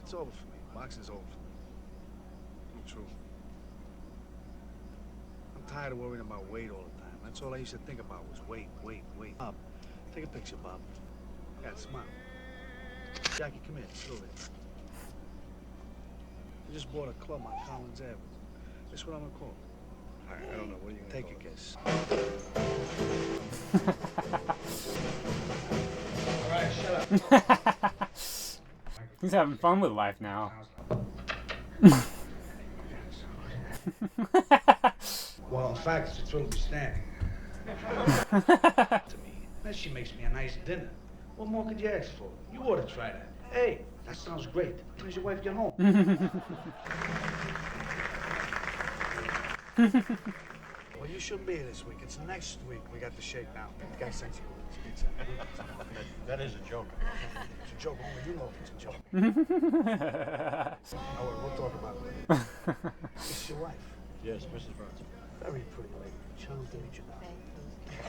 It's over for me. Boxing's over. True. I'm tired of worrying about weight all the time. That's all I used to think about was weight. Bob, take a picture, Bob. Yeah, smile. Jackie, come here. Sit over there. I just bought a club on Collins Avenue. That's what I'm gonna call it. I don't know. What are you gonna Take a guess. All right, shut up. He's having fun with life now. Well, in fact, it's a thrill to be standing. To me. Then she makes me a nice dinner. What more could you ask for? You ought to try that. Hey, that sounds great. When's your wife get home? Well, you shouldn't be here this week. It's next week we got the shakedown. The guy sent you pizza. That is a joke. It's a joke. Only you know if it's a joke. Oh, well, we'll talk about it later. This is your wife. Yes, Mrs. Burns. Very pretty lady. Charmed to meet you now.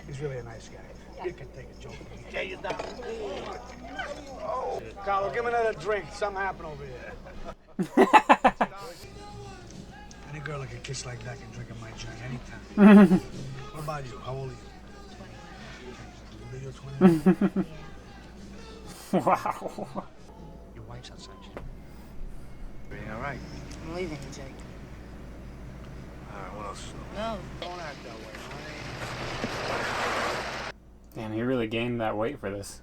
He's really a nice guy. You can take a joke. Yeah, you down. Oh, Carlo, give me another drink. Something happened over here. Any girl that can kiss like that can drink at my joint anytime. What about you? How old are you? You're 20. Wow. Your wife's outside. Everything all right? I'm leaving, Jake. All right, what else? No. Don't act that way, honey. Damn, he really gained that weight for this.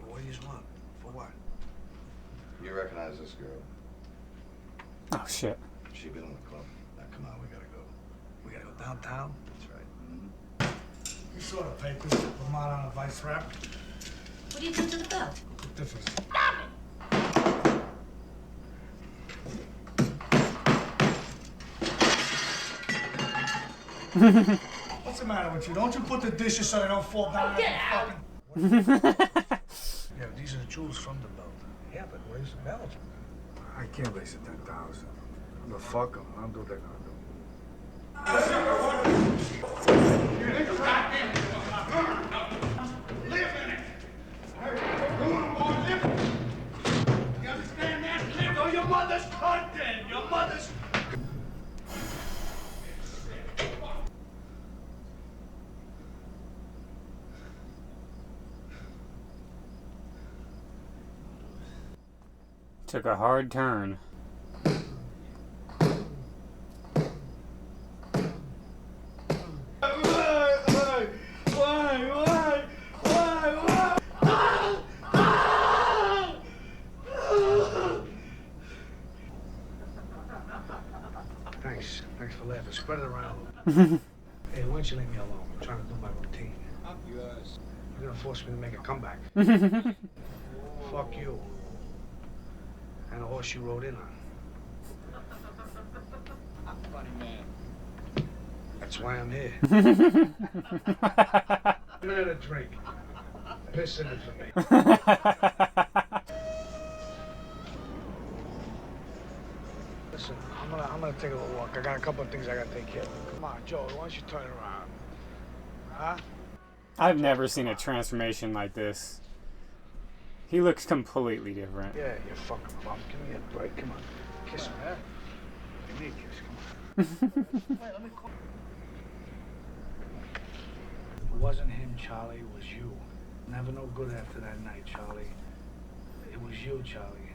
What do you want? For what? You recognize this girl? Oh shit. She been in the club. Now come on, we gotta go. We gotta go downtown? That's right. You saw the papers. Vermont on a vice rap. What do you do to the belt? What difference? What's the matter with you? Don't you put the dishes so they don't fall down? Get out! Yeah, these are the jewels from the belt. Yeah, but where's the belt? I can't raise it 10,000. But fuck them. I'll do what they're gonna do. Live in it. Go on, boy, live. You understand that? Live on your mother's content. Your mother's. Took a hard turn. Thanks for laughing. Spread it around. Hey, why don't you leave me alone? I'm trying to do my routine. Yes. You're gonna force me to make a comeback. Fuck you. And the horse you rode in on. Funny man. That's why I'm here. A minute of drink. Piss in it for me. Listen, I'm gonna take a little walk. I got a couple of things I gotta take care of. Come on, Joe, why don't you turn around? Huh? I've never seen a transformation like this. He looks completely different. Yeah, you fucking bum. Give me a break. Come on. Kiss me, huh? Give me a kiss. Come on. Wait, let me call. It wasn't him, Charlie. It was you. Never no good after that night, Charlie. It was you, Charlie.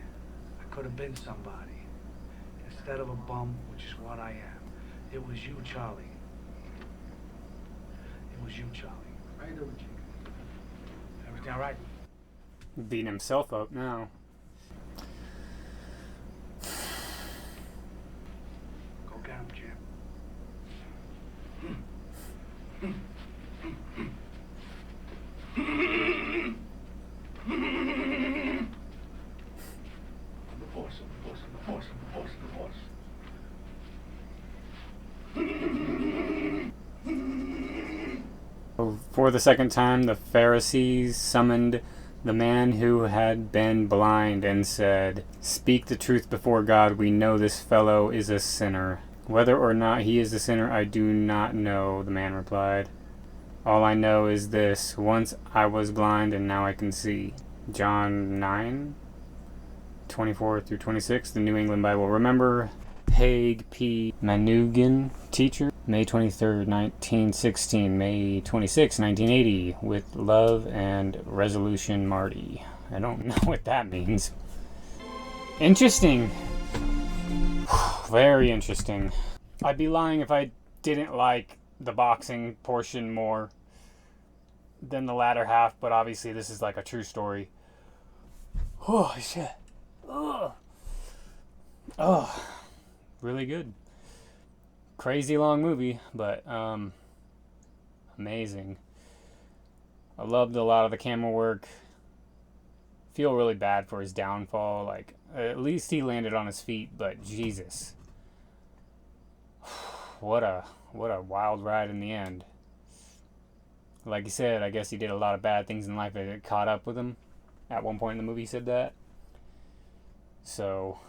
I could have been somebody. Instead of a bum, which is what I am. It was you, Charlie. It was you, Charlie. How you doing, Chief? Everything all right? Beating himself up now. Go get him, Jim. The boss, the boss, the boss, the boss, the boss. For the second time, the Pharisees summoned the man who had been blind and said, "Speak the truth before God. We know this fellow is a sinner. Whether or not he is a sinner, I do not know," the man replied. "All I know is this. Once I was blind and now I can see." John 9? 24 through 26, the New England Bible Remember. Haig P. Manugan, teacher, May 23rd, 1916, May 26, 1980, with love and resolution, Marty. I don't know what that means. Interesting. Very interesting. I'd be lying if I didn't like the boxing portion more than the latter half, but obviously this is like a true story. Oh, shit. Ugh. Oh. Really good. Crazy long movie, but amazing. I loved a lot of the camera work. Feel really bad for his downfall. Like, at least he landed on his feet, but Jesus. What a wild ride in the end. Like you said, I guess he did a lot of bad things in life that it caught up with him. At one point in the movie he said that. So,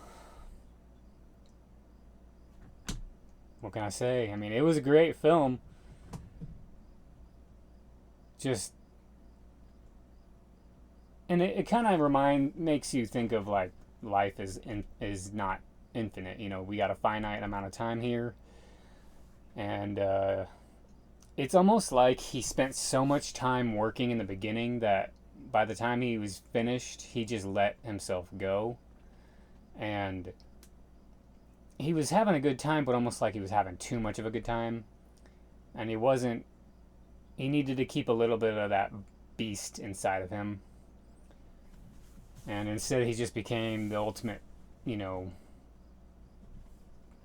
what can I say? I mean, it was a great film. Just, and it kind of makes you think of like life is not infinite. You know, we got a finite amount of time here, and it's almost like he spent so much time working in the beginning that by the time he was finished, he just let himself go, and he was having a good time, but almost like he was having too much of a good time. And he needed to keep a little bit of that beast inside of him. And instead he just became the ultimate, you know,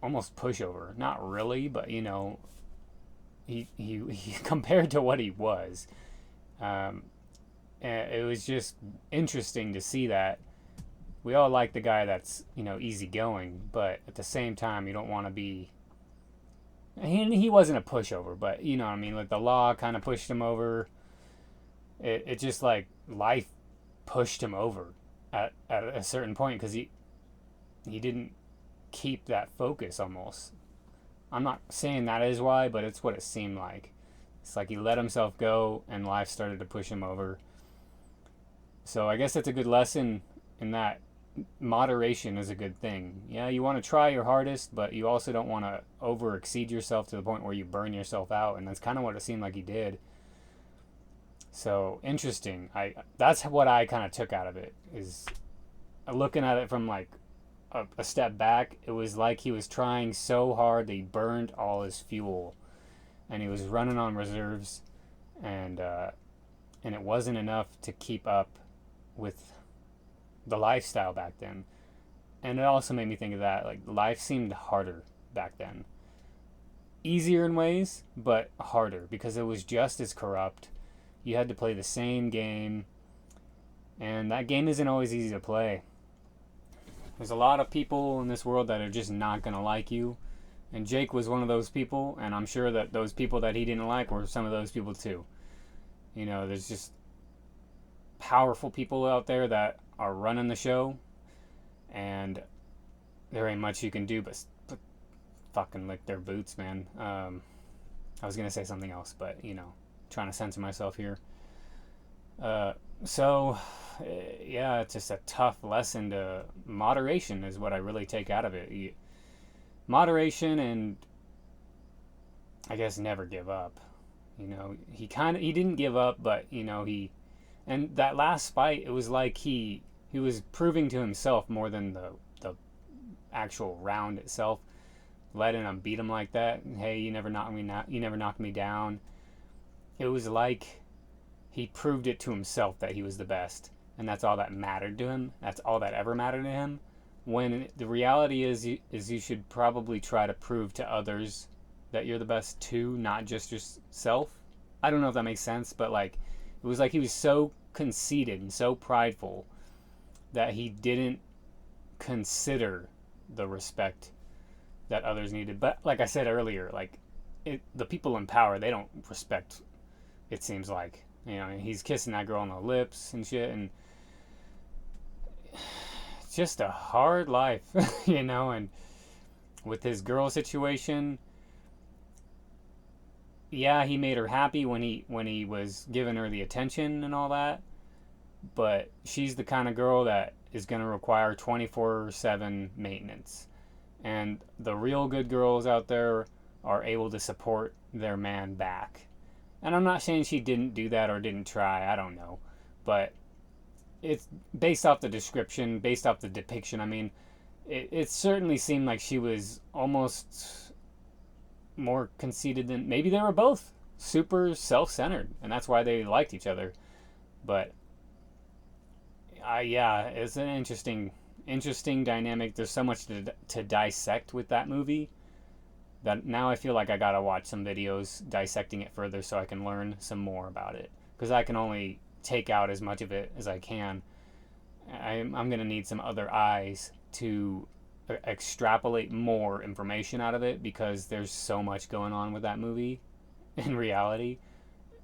almost pushover. Not really, but, you know, he compared to what he was. It was just interesting to see that. We all like the guy that's, you know, easygoing, but at the same time, you don't want to be. He wasn't a pushover, but you know what I mean. Like the law kind of pushed him over. It just like life pushed him over at a certain point because he didn't keep that focus almost. I'm not saying that is why, but it's what it seemed like. It's like he let himself go, and life started to push him over. So I guess that's a good lesson in that. Moderation is a good thing. Yeah, you want to try your hardest, but you also don't want to over exceed yourself to the point where you burn yourself out, and that's kind of what it seemed like he did. So interesting. That's what I kind of took out of it, is looking at it from like a step back. It was like he was trying so hard that he burned all his fuel, and he was running on reserves, and it wasn't enough to keep up with the lifestyle back then. And it also made me think of that, like life seemed harder back then, easier in ways but harder because it was just as corrupt. You had to play the same game, and that game isn't always easy to play. There's a lot of people in this world that are just not gonna like you, and Jake was one of those people, and I'm sure that those people that he didn't like were some of those people too. You know, there's just powerful people out there that are running the show, and there ain't much you can do but fucking lick their boots, man. I was gonna say something else, but you know, trying to censor myself here. So yeah, it's just a tough lesson. To moderation is what I really take out of it. Moderation, and I guess never give up. You know, he didn't give up, but you know, and that last fight, it was like he was proving to himself more than the actual round itself, letting him beat him like that. Hey, you never knocked me down. It was like he proved it to himself that he was the best, and that's all that mattered to him. That's all that ever mattered to him. When the reality is you should probably try to prove to others that you're the best too, not just yourself. I don't know if that makes sense, but like, it was like he was so conceited and so prideful that he didn't consider the respect that others needed. But like I said earlier, like the people in power, they don't respect, it seems like. You know, he's kissing that girl on the lips and shit, and it's just a hard life, you know. And with his girl situation, yeah, he made her happy when he was giving her the attention and all that, but she's the kind of girl that is going to require 24/7 maintenance. And the real good girls out there are able to support their man back. And I'm not saying she didn't do that or didn't try, I don't know. But it's based off the description, based off the depiction. I mean, it certainly seemed like she was almost more conceited than, maybe they were both super self-centered and that's why they liked each other. But yeah, it's an interesting dynamic. There's so much to dissect with that movie that now I feel like I gotta watch some videos dissecting it further so I can learn some more about it, because I can only take out as much of it as I can. I'm gonna need some other eyes to extrapolate more information out of it, because there's so much going on with that movie in reality.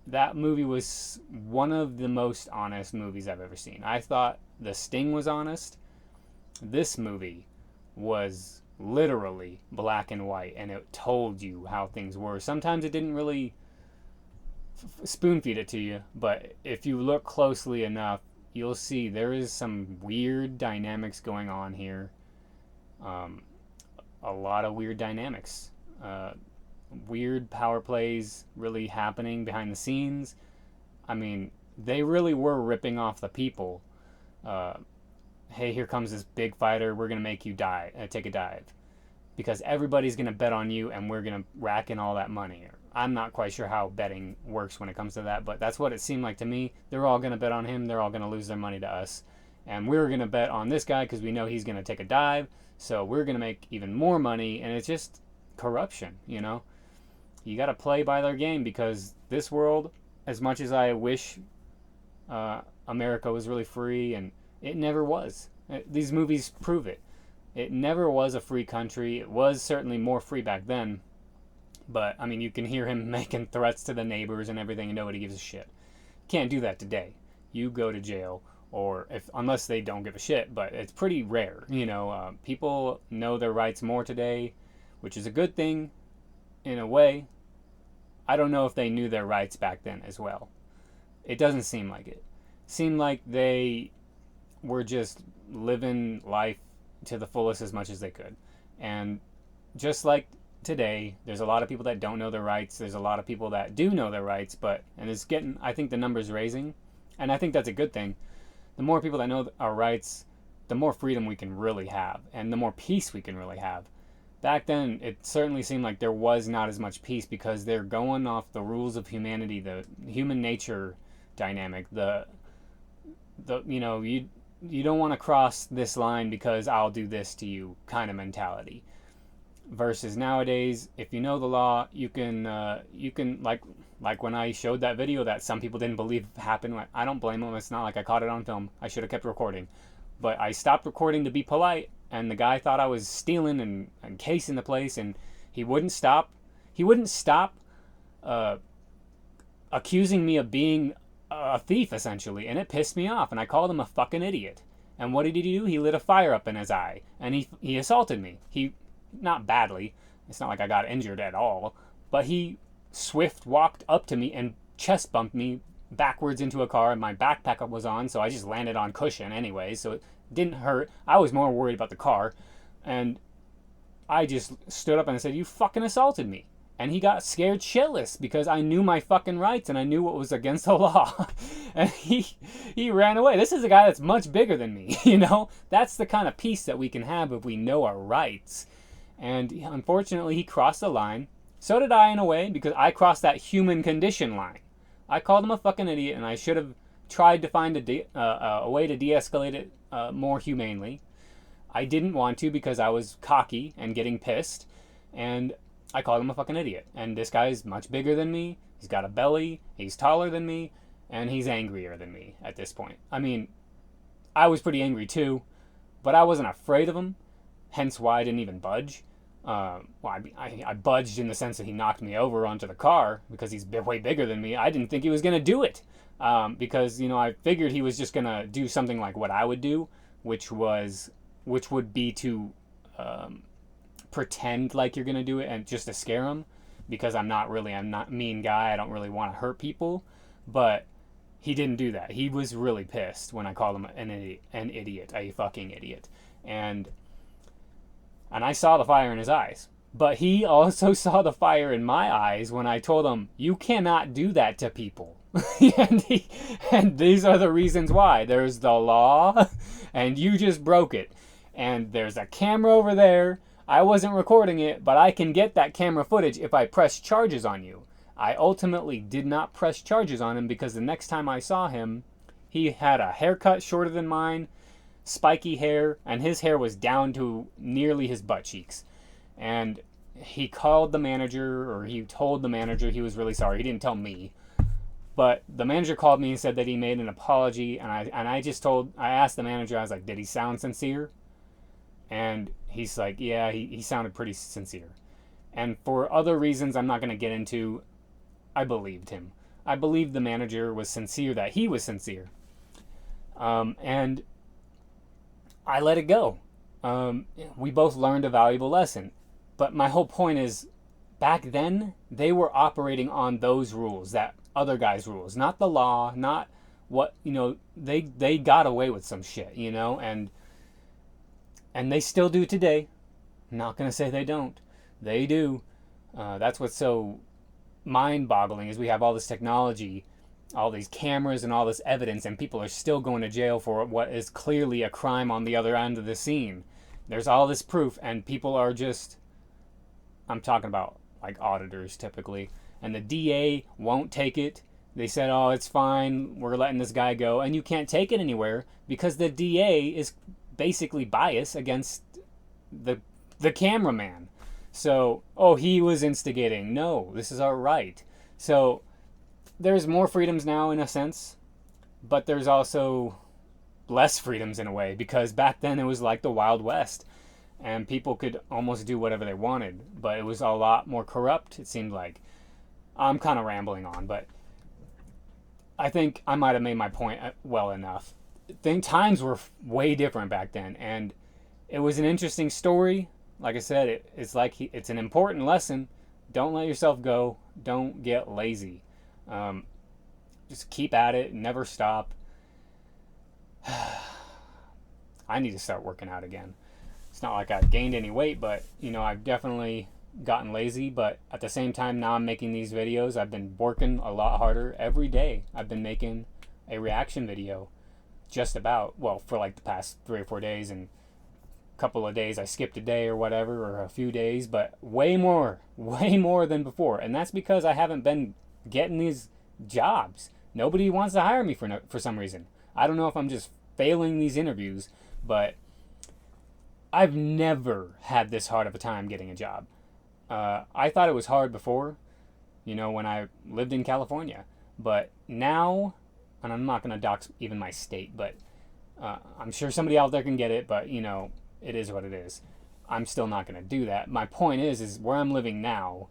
That movie was one of the most honest movies I've ever seen. I thought The Sting was honest. This movie was literally black and white, and it told you how things were. Sometimes it didn't really spoon feed it to you, but if you look closely enough, you'll see there is some weird dynamics going on here. A lot of weird dynamics. Weird power plays really happening behind the scenes. I mean, they really were ripping off the people. Hey, here comes this big fighter. We're gonna make you take a dive, because everybody's gonna bet on you, and we're gonna rack in all that money. I'm not quite sure how betting works when it comes to that, but that's what it seemed like to me. They're all gonna bet on him. They're all gonna lose their money to us, and we're gonna bet on this guy because we know he's gonna take a dive. So we're gonna make even more money, and it's just corruption, you know. You got to play by their game, because this world, as much as I wish America was really free, and it never was. These movies prove it. It never was a free country. It was certainly more free back then. But, I mean, you can hear him making threats to the neighbors and everything, and nobody gives a shit. Can't do that today. You go to jail, or unless they don't give a shit, but it's pretty rare. You know, people know their rights more today, which is a good thing. In a way. I don't know if they knew their rights back then as well. It doesn't seem like it. It seemed like they were just living life to the fullest as much as they could. And just like today, there's a lot of people that don't know their rights. There's a lot of people that do know their rights, and it's getting, I think the number's raising. And I think that's a good thing. The more people that know our rights, the more freedom we can really have, and the more peace we can really have. Back then, it certainly seemed like there was not as much peace, because they're going off the rules of humanity, the human nature dynamic, the you know, you don't want to cross this line because I'll do this to you kind of mentality. Versus nowadays, if you know the law, you can like when I showed that video that some people didn't believe happened. I don't blame them. It's not like I caught it on film. I should have kept recording, but I stopped recording to be polite. And the guy thought I was stealing and casing the place, and he wouldn't stop. He wouldn't stop accusing me of being a thief, essentially, and it pissed me off, and I called him a fucking idiot. And what did he do? He lit a fire up in his eye, and he assaulted me. Not badly. It's not like I got injured at all, but he swift walked up to me and chest bumped me backwards into a car, and my backpack was on, so I just landed on cushion anyway, so it didn't hurt. I was more worried about the car, and I just stood up and I said, "You fucking assaulted me." And he got scared shitless, because I knew my fucking rights and I knew what was against the law. And he ran away. This is a guy that's much bigger than me, you know? That's the kind of peace that we can have if we know our rights. And unfortunately, he crossed the line. So did I, in a way, because I crossed that human condition line. I called him a fucking idiot, and I should have tried to find a way to de-escalate it more humanely. I didn't want to, because I was cocky and getting pissed, and I called him a fucking idiot. And this guy's much bigger than me. He's got a belly. He's taller than me, and he's angrier than me at this point. I mean, I was pretty angry too, but I wasn't afraid of him, hence why I didn't even budge. I budged in the sense that he knocked me over onto the car because he's way bigger than me. I didn't think he was going to do it, because, you know, I figured he was just going to do something like what I would do, which would be to pretend like you're going to do it and just to scare him, because I'm not a mean guy. I don't really want to hurt people, but he didn't do that. He was really pissed when I called him an idiot, a fucking idiot. And I saw the fire in his eyes. But he also saw the fire in my eyes when I told him, you cannot do that to people. and these are the reasons why. There's the law, and you just broke it. And there's a camera over there. I wasn't recording it, but I can get that camera footage if I press charges on you. I ultimately did not press charges on him because the next time I saw him, he had a haircut shorter than mine, spiky hair, and his hair was down to nearly his butt cheeks. And he called the manager, or he told the manager he was really sorry. He didn't tell me. But the manager called me and said that he made an apology, and I asked the manager, I was like, did he sound sincere? And he's like, yeah, he sounded pretty sincere. And for other reasons I'm not going to get into, I believed him. I believed the manager was sincere, that he was sincere. And I let it go. We both learned a valuable lesson. But my whole point is, back then, they were operating on those rules, that other guy's rules. Not the law, not what, they got away with some shit, and they still do today. I'm not going to say they don't. They do. That's what's so mind-boggling, is we have all this technology, all these cameras and all this evidence, and people are still going to jail for what is clearly a crime on the other end of the scene. There's all this proof, and people are just... I'm talking about like auditors typically, and the DA won't take it. They said, oh, it's fine, we're letting this guy go, and you can't take it anywhere because the DA is basically biased against the cameraman. So, oh, he was instigating. No, this is our right. So there's more freedoms now in a sense, but there's also less freedoms in a way, because back then it was like the Wild West. And people could almost do whatever they wanted. But it was a lot more corrupt, it seemed like. I'm kind of rambling on, but I think I might have made my point well enough. Times were way different back then. And it was an interesting story. Like I said, it's an important lesson. Don't let yourself go. Don't get lazy. Just keep at it. Never stop. I need to start working out again. It's not like I've gained any weight, but I've definitely gotten lazy. But at the same time, now I'm making these videos. I've been working a lot harder every day. I've been making a reaction video for like the past 3 or 4 days, and a couple of days I skipped a day or whatever, or a few days, but way more than before. And that's because I haven't been getting these jobs. Nobody wants to hire me for some reason. I don't know if I'm just failing these interviews, but I've never had this hard of a time getting a job. I thought it was hard before, when I lived in California. But now, and I'm not going to dox even my state, but I'm sure somebody out there can get it, but, it is what it is. I'm still not going to do that. My point is where I'm living now,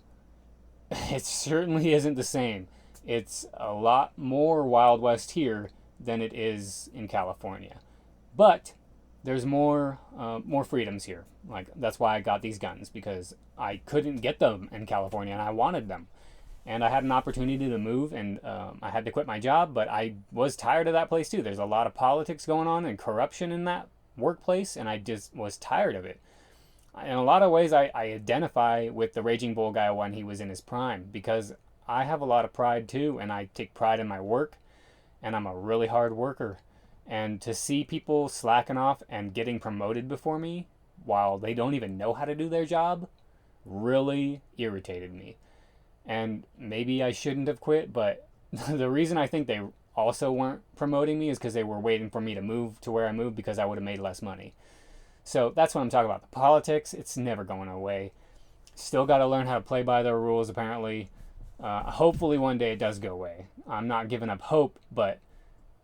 it certainly isn't the same. It's a lot more Wild West here than it is in California. But there's more freedoms here. Like, that's why I got these guns, because I couldn't get them in California and I wanted them. And I had an opportunity to move, and I had to quit my job, but I was tired of that place too. There's a lot of politics going on and corruption in that workplace, and I just was tired of it. In a lot of ways, I identify with the Raging Bull guy when he was in his prime, because I have a lot of pride too, and I take pride in my work, and I'm a really hard worker. And to see people slacking off and getting promoted before me while they don't even know how to do their job really irritated me. And maybe I shouldn't have quit, but the reason I think they also weren't promoting me is because they were waiting for me to move to where I moved, because I would have made less money. So that's what I'm talking about. The politics, it's never going away. Still got to learn how to play by their rules, apparently. Hopefully one day it does go away. I'm not giving up hope, but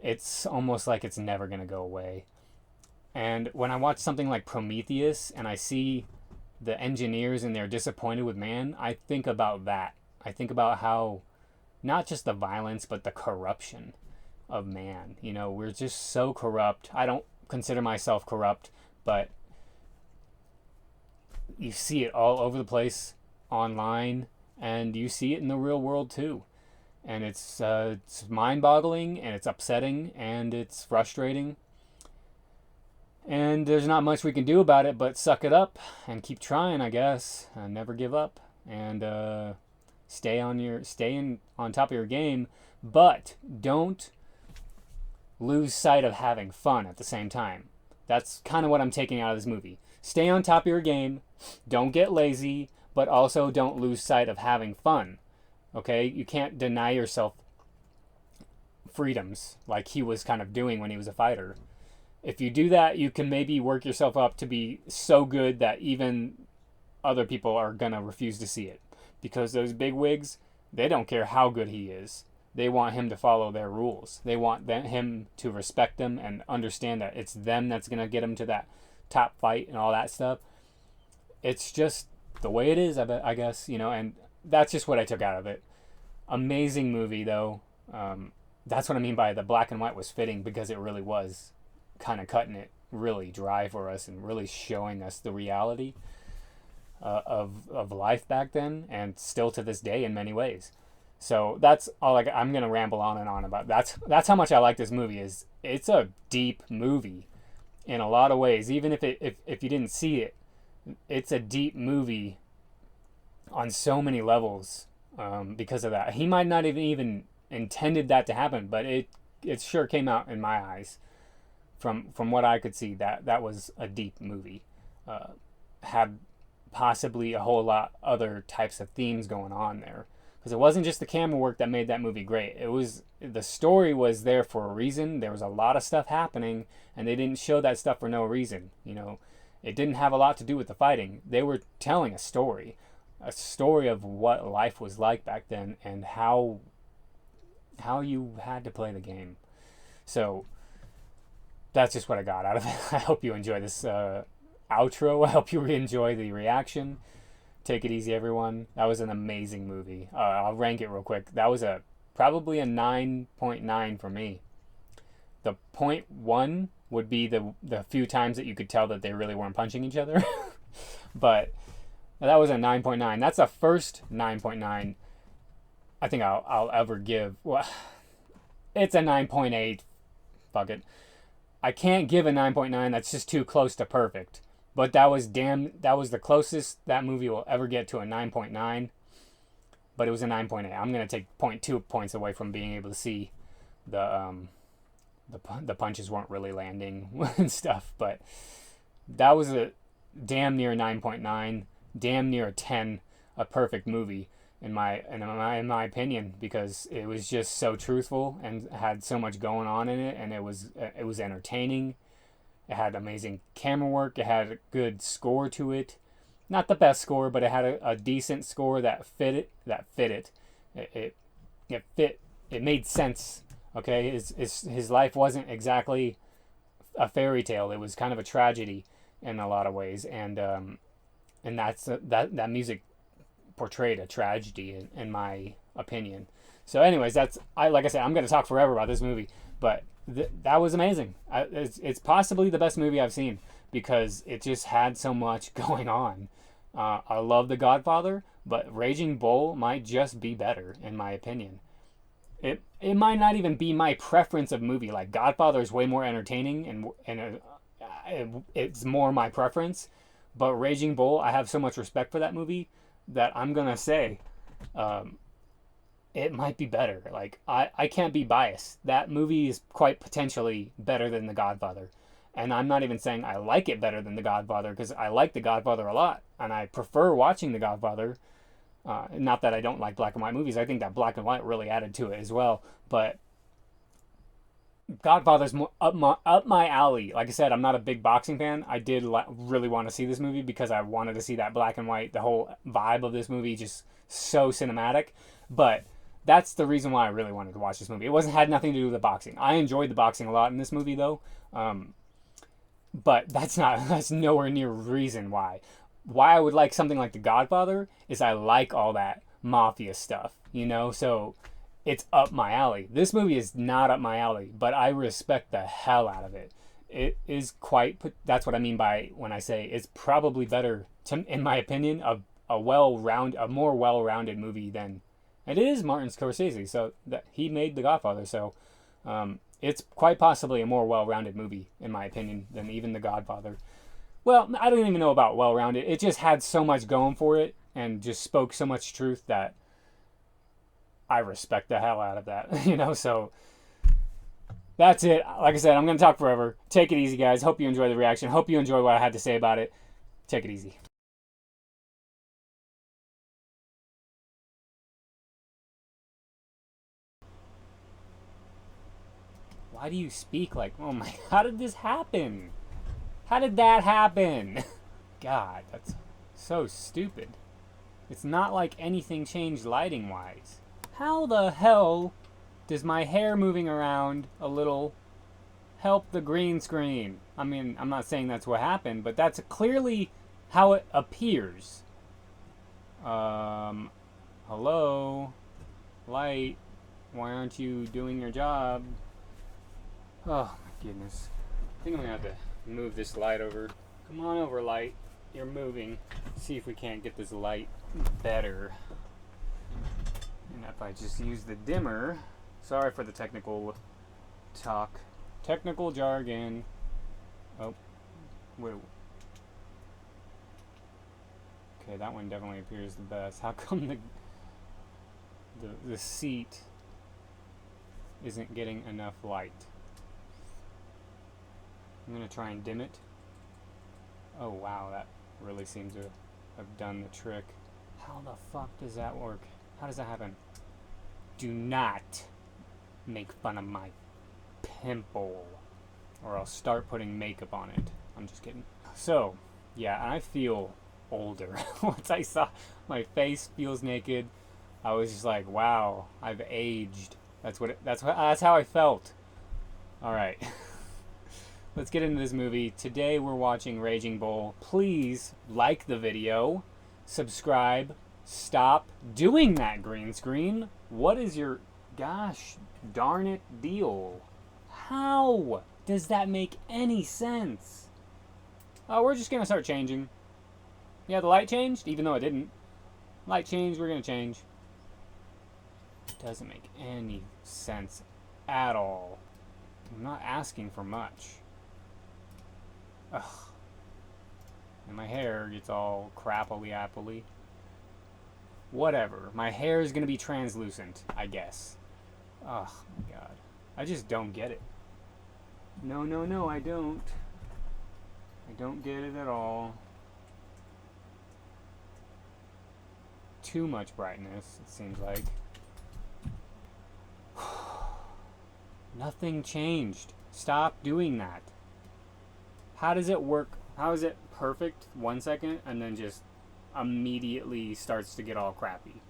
it's almost like it's never going to go away. And when I watch something like Prometheus and I see the engineers and they're disappointed with man, I think about that. I think about how not just the violence, but the corruption of man. We're just so corrupt. I don't consider myself corrupt, but you see it all over the place online, and you see it in the real world too. and it's mind-boggling, and it's upsetting, and it's frustrating. And there's not much we can do about it but suck it up and keep trying, I guess. Never give up, and stay on top of your game, but don't lose sight of having fun at the same time. That's kind of what I'm taking out of this movie. Stay on top of your game, don't get lazy, but also don't lose sight of having fun. Okay? You can't deny yourself freedoms like he was kind of doing when he was a fighter. If you do that, you can maybe work yourself up to be so good that even other people are going to refuse to see it. Because those big wigs, they don't care how good he is. They want him to follow their rules. They want him to respect them and understand that it's them that's going to get him to that top fight and all that stuff. It's just the way it is, I guess, and that's just what I took out of it. Amazing movie, though. That's what I mean by the black and white was fitting, because it really was kind of cutting it really dry for us and really showing us the reality of life back then, and still to this day in many ways. So that's all I'm gonna ramble on and on about. That's how much I like this movie. Is it's a deep movie in a lot of ways. Even if you didn't see it, it's a deep movie on so many levels, because of that. He might not even intended that to happen, but it sure came out in my eyes. From what I could see, that was a deep movie. Had possibly a whole lot other types of themes going on there, because it wasn't just the camera work that made that movie great. It was, the story was there for a reason. There was a lot of stuff happening, and they didn't show that stuff for no reason. It didn't have a lot to do with the fighting. They were telling a story of what life was like back then, and how you had to play the game. So that's just what I got out of it. I hope you enjoy this outro. I hope you enjoy the reaction. Take it easy, everyone. That was an amazing movie. I'll rank it real quick. That was probably a 9.9 for me. The 0.1 would be the few times that you could tell that they really weren't punching each other. But that was a 9.9. That's the first 9.9 I think I'll ever give. Well, it's a 9.8. Fuck it. I can't give a 9.9. That's just too close to perfect. But that was the closest that movie will ever get to a 9.9. But it was a 9.8. I'm going to take 0.2 points away from being able to see the punches weren't really landing and stuff. But that was a damn near 9.9, damn near a 10, a perfect movie in my opinion, because it was just so truthful and had so much going on in it, and it was entertaining. It had amazing camera work. It had a good score to it. Not the best score, but it had a decent score that fit it. It fit. It made sense. Okay, his life wasn't exactly a fairy tale. It was kind of a tragedy in a lot of ways, and that music portrayed a tragedy in my opinion. So anyways, like I said, I'm going to talk forever about this movie, but that was amazing. It's possibly the best movie I've seen, because it just had so much going on. I love The Godfather, but Raging Bull might just be better in my opinion. It might not even be my preference of movie. Like, Godfather is way more entertaining, and it's more my preference. But Raging Bull, I have so much respect for that movie that I'm gonna say it might be better. Like, I can't be biased. That movie is quite potentially better than The Godfather. And I'm not even saying I like it better than The Godfather, because I like The Godfather a lot, and I prefer watching The Godfather. Not that I don't like black and white movies. I think that black and white really added to it as well. But Godfather's more up my alley. Like I said, I'm not a big boxing fan. I did really want to see this movie because I wanted to see that black and white, the whole vibe of this movie, just so cinematic. But that's the reason why I really wanted to watch this movie. It had nothing to do with the boxing. I enjoyed the boxing a lot in this movie, though. But that's nowhere near reason why. Why I would like something like The Godfather is I like all that mafia stuff, so it's up my alley. This movie is not up my alley, but I respect the hell out of it. It is that's what I mean by when I say it's probably better, in my opinion, a more well-rounded movie than And it is Martin Scorsese, so that he made The Godfather, so it's quite possibly a more well-rounded movie, in my opinion, than even The Godfather. Well, I don't even know about well-rounded. It just had so much going for it and just spoke so much truth that I respect the hell out of that, you know, so that's it. Like I said, I'm going to talk forever. Take it easy, guys. Hope you enjoy the reaction. Hope you enjoy what I had to say about it. Take it easy. Why do you speak like, oh my, how did this happen? How did that happen? God, that's so stupid. It's not like anything changed lighting-wise. How the hell does my hair moving around a little help the green screen? I mean, I'm not saying that's what happened, but that's clearly how it appears. Hello? Light, why aren't you doing your job? Oh my goodness. I think I'm gonna have to move this light over. Come on over, light. You're moving. See if we can't get this light better. And if I just use the dimmer. Sorry for the technical talk. Technical jargon. Oh. Wait. Okay, that one definitely appears the best. How come the seat isn't getting enough light? I'm gonna try and dim it. Oh wow, that really seems to have done the trick. How the fuck does that work? How does that happen? Do not make fun of my pimple, or I'll start putting makeup on it. I'm just kidding. So, yeah, I feel older. Once I saw my face feels naked, I was just like, wow, I've aged. That's how I felt. All right. Let's get into this movie. Today we're watching Raging Bull. Please like the video, subscribe, stop doing that green screen. What is your gosh darn it deal? How does that make any sense? Oh, we're just gonna start changing. Yeah, the light changed, even though it didn't. Light changed, we're gonna change. Doesn't make any sense at all. I'm not asking for much. Ugh. And my hair gets all crappily-apply. Whatever. My hair is gonna be translucent, I guess. Oh my god. I just don't get it. No, I don't. I don't get it at all. Too much brightness, it seems like. Nothing changed. Stop doing that. How does it work? How is it perfect 1 second and then just immediately starts to get all crappy?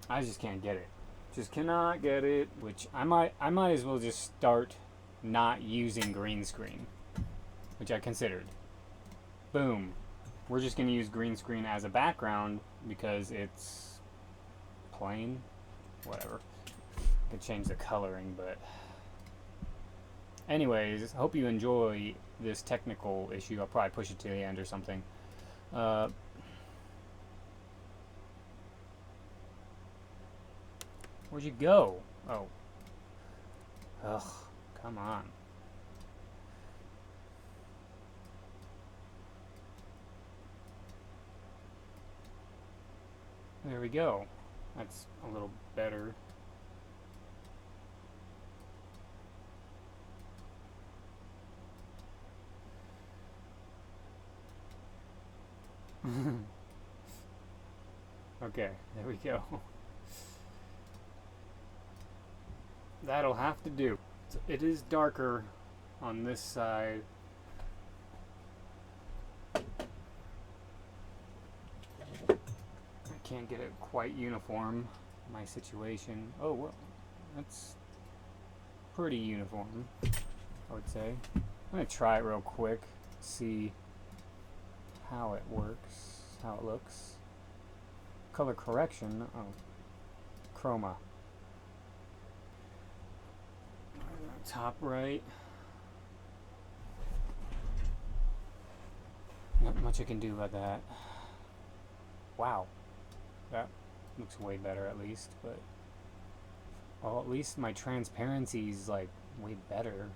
I just can't get it. Just cannot get it. Which I might as well just start not using green screen, which I considered. Boom. We're just gonna use green screen as a background because it's plain. Whatever. I could change the coloring, but anyways, hope you enjoy this technical issue. I'll probably push it to the end or something. Where'd you go? Oh. Ugh, come on. There we go. That's a little better. Okay, there we go. That'll have to do. It is darker on this side. I can't get it quite uniform, my situation. Oh, well, that's pretty uniform, I would say. I'm gonna try it real quick, see how it works, how it looks. Color correction, oh, chroma. Top right. Not much I can do about that. Wow. That Looks way better at least, but... Well, at least my transparency's, like, way better.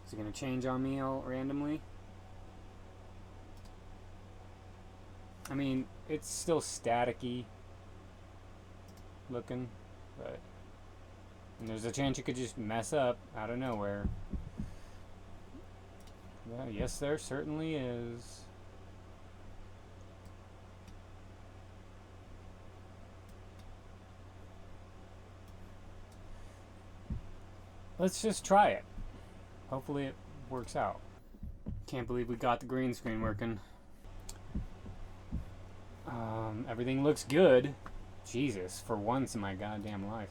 Is it gonna change on me all randomly? I mean, it's still staticky looking, but... And there's a chance it could just mess up out of nowhere. Well, yes, there certainly is. Let's just try it. Hopefully it works out. Can't believe we got the green screen working. Everything looks good. Jesus, for once in my goddamn life.